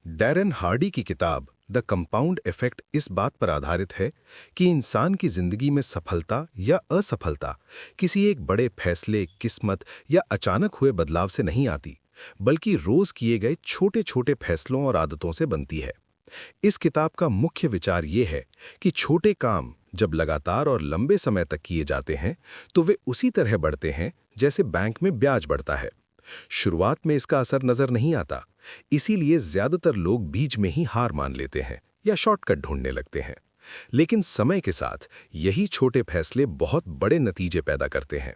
Darren Hardy की किताब the compound effect इस बात पर आधारित है कि इंसान की जिंदगी में सफलता या असफलता किसी एक बड़े फैसले, किस्मत या अचानक हुए बदलाव से नहीं आती, बल्कि रोज किए गए छोटे छोटे फैसलों और आदतों से बनती है। इस किताब का मुख्य विचार ये है कि छोटे काम जब लगातार और लंबे समय तक किए जाते हैं तो वे उसी तरह बढ़ते हैं जैसे बैंक में ब्याज बढ़ता है। शुरुआत में इसका असर नजर नहीं आता, इसीलिए ज्यादातर लोग बीच में ही हार मान लेते हैं या शॉर्टकट ढूंढने लगते हैं। लेकिन समय के साथ यही छोटे फैसले बहुत बड़े नतीजे पैदा करते हैं।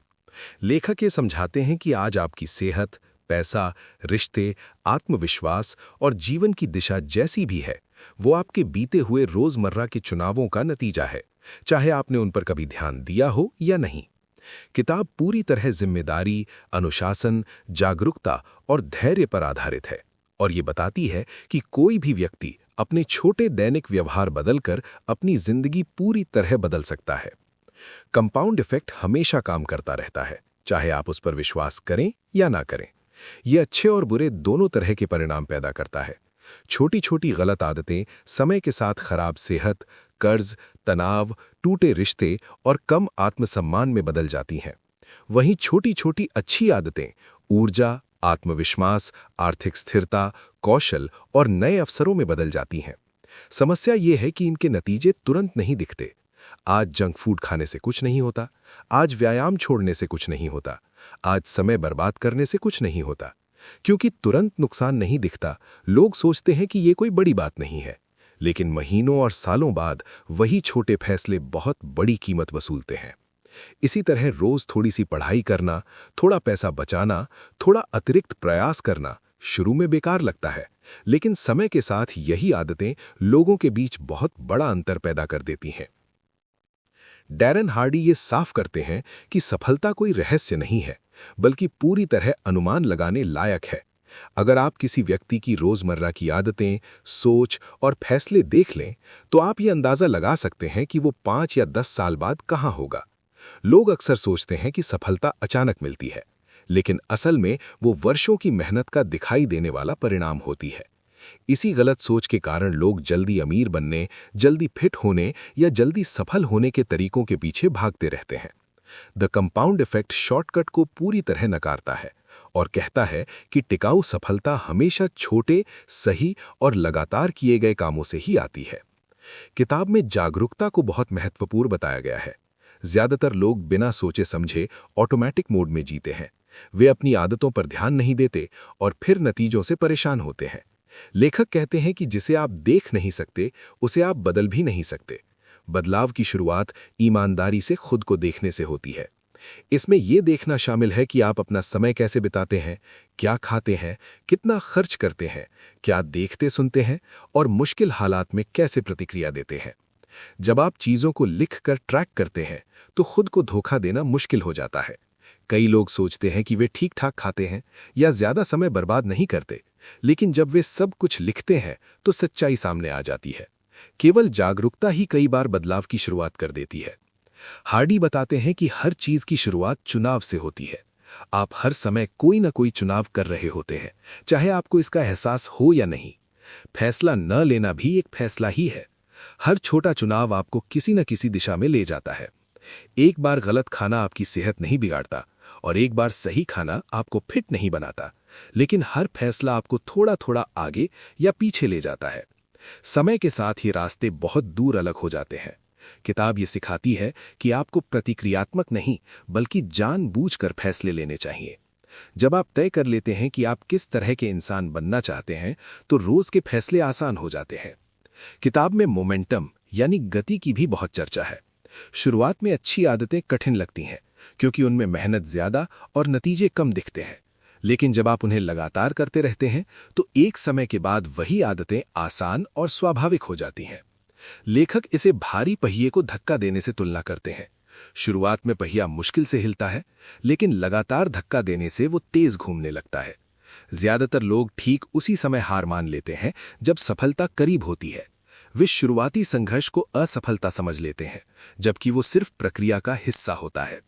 लेखक ये समझाते हैं कि आज आपकी सेहत, पैसा, रिश्ते, आत्मविश्वास और जीवन की दिशा जैसी भी है, वो आपके बीते हुए रोजमर्रा के चुनावों का नतीजा है, चाहे आपने उन पर कभी ध्यान दिया हो या नहीं। किताब पूरी तरह जिम्मेदारी, अनुशासन, जागरूकता और धैर्य पर आधारित है और ये बताती है कि कोई भी व्यक्ति अपने छोटे दैनिक व्यवहार बदलकर अपनी जिंदगी पूरी तरह बदल सकता है। कंपाउंड इफेक्ट हमेशा काम करता रहता है, चाहे आप उस पर विश्वास करें या ना करें। ये अच्छे और बुरे दोनों तरह के परिणाम पैदा करता है। छोटी छोटी गलत आदतें समय के साथ खराब सेहत, कर्ज, तनाव, टूटे रिश्ते और कम आत्मसम्मान में बदल जाती हैं। वहीं छोटी छोटी अच्छी आदतें ऊर्जा, आत्मविश्वास, आर्थिक स्थिरता, कौशल और नए अवसरों में बदल जाती हैं। समस्या ये है कि इनके नतीजे तुरंत नहीं दिखते। आज जंक फूड खाने से कुछ नहीं होता, आज व्यायाम छोड़ने से कुछ नहीं होता, आज समय बर्बाद करने से कुछ नहीं होता। क्योंकि तुरंत नुकसान नहीं दिखता, लोग सोचते हैं कि ये कोई बड़ी बात नहीं है। लेकिन महीनों और सालों बाद वही छोटे फैसले बहुत बड़ी कीमत वसूलते हैं। इसी तरह रोज थोड़ी सी पढ़ाई करना, थोड़ा पैसा बचाना, थोड़ा अतिरिक्त प्रयास करना शुरू में बेकार लगता है, लेकिन समय के साथ यही आदतें लोगों के बीच बहुत बड़ा अंतर पैदा कर देती हैं। डैरेन हार्डी ये साफ करते हैं कि सफलता कोई रहस्य नहीं है, बल्कि पूरी तरह अनुमान लगाने लायक है। अगर आप किसी व्यक्ति की रोजमर्रा की आदतें, सोच और फैसले देख लें, तो आप ये अंदाजा लगा सकते हैं कि वो 5 या 10 साल बाद कहाँ होगा। लोग अक्सर सोचते हैं कि सफलता अचानक मिलती है, लेकिन असल में वो वर्षों की मेहनत का दिखाई देने वाला परिणाम होती है। इसी गलत सोच के कारण लोग जल्दी अमीर बनने, जल्दी फिट होने या जल्दी सफल होने के तरीकों के पीछे भागते रहते हैं। द कंपाउंड इफेक्ट शॉर्टकट को पूरी तरह नकारता है और कहता है कि टिकाऊ सफलता हमेशा छोटे, सही और लगातार किए गए कामों से ही आती है। किताब में जागरूकता को बहुत महत्वपूर्ण बताया गया है। ज्यादातर लोग बिना सोचे समझे ऑटोमेटिक मोड में जीते हैं। वे अपनी आदतों पर ध्यान नहीं देते और फिर नतीजों से परेशान होते हैं। लेखक कहते हैं कि जिसे आप देख नहीं सकते, उसे आप बदल भी नहीं सकते। बदलाव की शुरुआत ईमानदारी से खुद को देखने से होती है। इसमें यह देखना शामिल है कि आप अपना समय कैसे बिताते हैं, क्या खाते हैं, कितना खर्च करते हैं, क्या देखते सुनते हैं और मुश्किल हालात में कैसे प्रतिक्रिया देते हैं। जब आप चीजों को लिखकर ट्रैक करते हैं, तो खुद को धोखा देना मुश्किल हो जाता है। कई लोग सोचते हैं कि वे ठीक ठाक खाते हैं या ज्यादा समय बर्बाद नहीं करते, लेकिन जब वे सब कुछ लिखते हैं तो सच्चाई सामने आ जाती है। केवल जागरूकता ही कई बार बदलाव की शुरुआत कर देती है। हार्डी बताते हैं कि हर चीज की शुरुआत चुनाव से होती है। आप हर समय कोई ना कोई चुनाव कर रहे होते हैं, चाहे आपको इसका एहसास हो या नहीं। फैसला न लेना भी एक फैसला ही है। हर छोटा चुनाव आपको किसी न किसी दिशा में ले जाता है। एक बार गलत खाना आपकी सेहत नहीं बिगाड़ता और एक बार सही खाना आपको फिट नहीं बनाता, लेकिन हर फैसला आपको थोड़ा थोड़ा आगे या पीछे ले जाता है। समय के साथ ये रास्ते बहुत दूर अलग हो जाते हैं। किताब ये सिखाती है कि आपको प्रतिक्रियात्मक नहीं, बल्कि जानबूझकर फैसले लेने चाहिए। जब आप तय कर लेते हैं कि आप किस तरह के इंसान बनना चाहते हैं, तो रोज के फैसले आसान हो जाते हैं। किताब में मोमेंटम यानी गति की भी बहुत चर्चा है। शुरुआत में अच्छी आदतें कठिन लगती हैं, क्योंकि उनमें मेहनत ज्यादा और नतीजे कम दिखते हैं। लेकिन जब आप उन्हें लगातार करते रहते हैं, तो एक समय के बाद वही आदतें आसान और स्वाभाविक हो जाती हैं। लेखक इसे भारी पहिए को धक्का देने से तुलना करते हैं। शुरुआत में पहिया मुश्किल से हिलता है, लेकिन लगातार धक्का देने से वो तेज घूमने लगता है। ज्यादातर लोग ठीक उसी समय हार मान लेते हैं जब सफलता करीब होती है। वे शुरुआती संघर्ष को असफलता समझ लेते हैं, जबकि वो सिर्फ प्रक्रिया का हिस्सा होता है।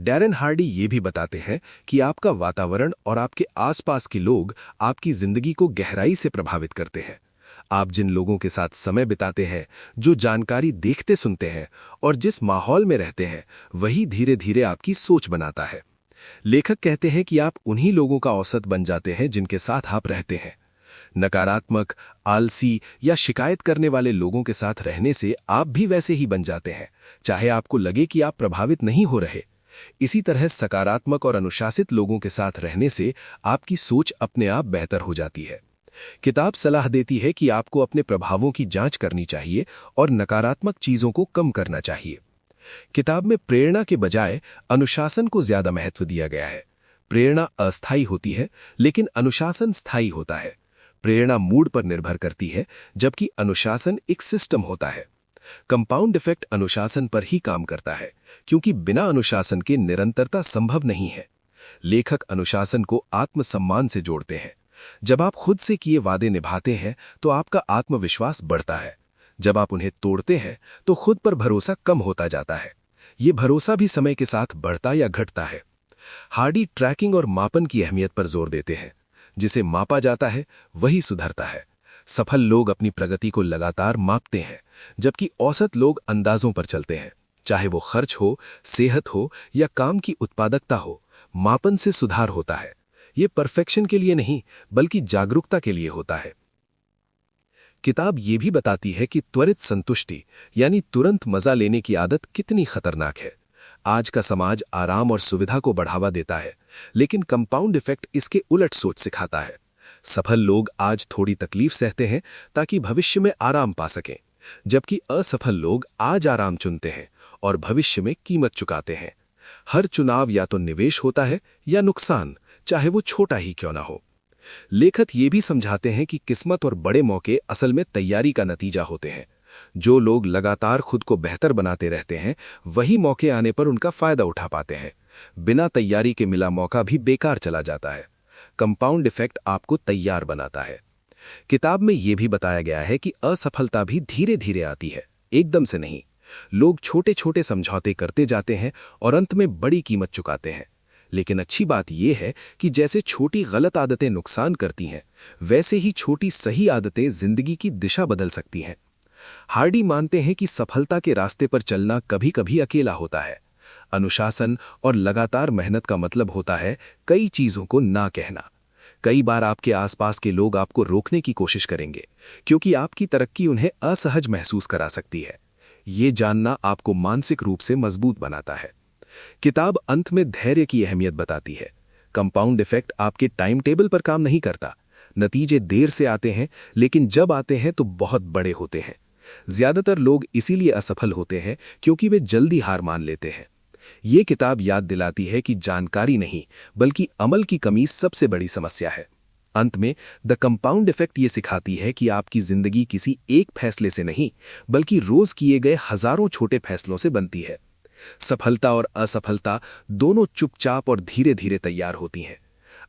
डैरेन हार्डी ये भी बताते हैं कि आपका वातावरण और आपके आसपास के लोग आपकी जिंदगी को गहराई से प्रभावित करते हैं। आप जिन लोगों के साथ समय बिताते हैं, जो जानकारी देखते सुनते हैं और जिस माहौल में रहते हैं, वही धीरे धीरे आपकी सोच बनाता है। लेखक कहते हैं कि आप उन्हीं लोगों का औसत बन जाते हैं जिनके साथ आप रहते हैं। नकारात्मक, आलसी या शिकायत करने वाले लोगों के साथ रहने से आप भी वैसे ही बन जाते हैं, चाहे आपको लगे कि आप प्रभावित नहीं हो रहे। इसी तरह सकारात्मक और अनुशासित लोगों के साथ रहने से आपकी सोच अपने आप बेहतर हो जाती है। किताब सलाह देती है कि आपको अपने प्रभावों की जांच करनी चाहिए और नकारात्मक चीजों को कम करना चाहिए। किताब में प्रेरणा के बजाय अनुशासन को ज्यादा महत्व दिया गया है। प्रेरणा अस्थायी होती है, लेकिन अनुशासन स्थायी होता है। प्रेरणा मूड पर निर्भर करती है, जबकि अनुशासन एक सिस्टम होता है। कंपाउंड इफेक्ट अनुशासन पर ही काम करता है, क्योंकि बिना अनुशासन के निरंतरता संभव नहीं है। लेखक अनुशासन को आत्मसम्मान से जोड़ते हैं। जब आप खुद से किए वादे निभाते हैं तो आपका आत्मविश्वास बढ़ता है। जब आप उन्हें तोड़ते हैं तो खुद पर भरोसा कम होता जाता है। ये भरोसा भी समय के साथ बढ़ता या घटता है। हार्डी ट्रैकिंग और मापन की अहमियत पर जोर देते हैं। जिसे मापा जाता है वही सुधरता है। सफल लोग अपनी प्रगति को लगातार मापते हैं, जबकि औसत लोग अंदाजों पर चलते हैं। चाहे वो खर्च हो, सेहत हो या काम की उत्पादकता हो, मापन से सुधार होता है। ये परफेक्शन के लिए नहीं, बल्कि जागरूकता के लिए होता है। किताब ये भी बताती है कि त्वरित संतुष्टि यानी तुरंत मजा लेने की आदत कितनी खतरनाक है। आज का समाज आराम और सुविधा को बढ़ावा देता है, लेकिन कंपाउंड इफेक्ट इसके उलट सोच सिखाता है। सफल लोग आज थोड़ी तकलीफ सहते हैं ताकि भविष्य में आराम पा सकें, जबकि असफल लोग आज आराम चुनते हैं और भविष्य में कीमत चुकाते हैं। हर चुनाव या तो निवेश होता है या नुकसान, चाहे वो छोटा ही क्यों ना हो। लेखक ये भी समझाते हैं कि किस्मत और बड़े मौके असल में तैयारी का नतीजा होते हैं। जो लोग लगातार खुद को बेहतर बनाते रहते हैं, वही मौके आने पर उनका फायदा उठा पाते हैं। बिना तैयारी के मिला मौका भी बेकार चला जाता है। कंपाउंड इफेक्ट आपको तैयार बनाता है। किताब में यह भी बताया गया है कि असफलता भी धीरे धीरे आती है, एकदम से नहीं। लोग छोटे छोटे समझौते करते जाते हैं और अंत में बड़ी कीमत चुकाते हैं। लेकिन अच्छी बात यह है कि जैसे छोटी गलत आदतें नुकसान करती हैं, वैसे ही छोटी सही आदतें जिंदगी की दिशा बदल सकती हैं। हार्डी मानते हैं कि सफलता के रास्ते पर चलना कभी कभी अकेला होता है। अनुशासन और लगातार मेहनत का मतलब होता है कई चीजों को ना कहना। कई बार आपके आसपास के लोग आपको रोकने की कोशिश करेंगे, क्योंकि आपकी तरक्की उन्हें असहज महसूस करा सकती है। ये जानना आपको मानसिक रूप से मजबूत बनाता है। किताब अंत में धैर्य की अहमियत बताती है। कंपाउंड इफेक्ट आपके टाइम टेबल पर काम नहीं करता। नतीजे देर से आते हैं, लेकिन जब आते हैं तो बहुत बड़े होते हैं। ज्यादातर लोग इसीलिए असफल होते हैं क्योंकि वे जल्दी हार मान लेते हैं। ये किताब याद दिलाती है कि जानकारी नहीं, बल्कि अमल की कमी सबसे बड़ी समस्या है। अंत में द कंपाउंड इफेक्ट ये सिखाती है कि आपकी जिंदगी किसी एक फैसले से नहीं, बल्कि रोज किए गए हजारों छोटे फैसलों से बनती है। सफलता और असफलता दोनों चुपचाप और धीरे धीरे तैयार होती हैं।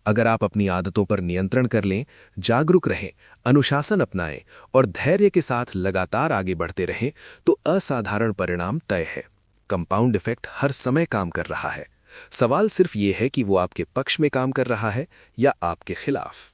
अगर आप अपनी आदतों पर नियंत्रण कर लें, जागरूक रहें, अनुशासन अपनाएं और धैर्य के साथ लगातार आगे बढ़ते रहें, तो असाधारण परिणाम तय है। कंपाउंड इफेक्ट हर समय काम कर रहा है। सवाल सिर्फ ये है कि वो आपके पक्ष में काम कर रहा है या आपके खिलाफ।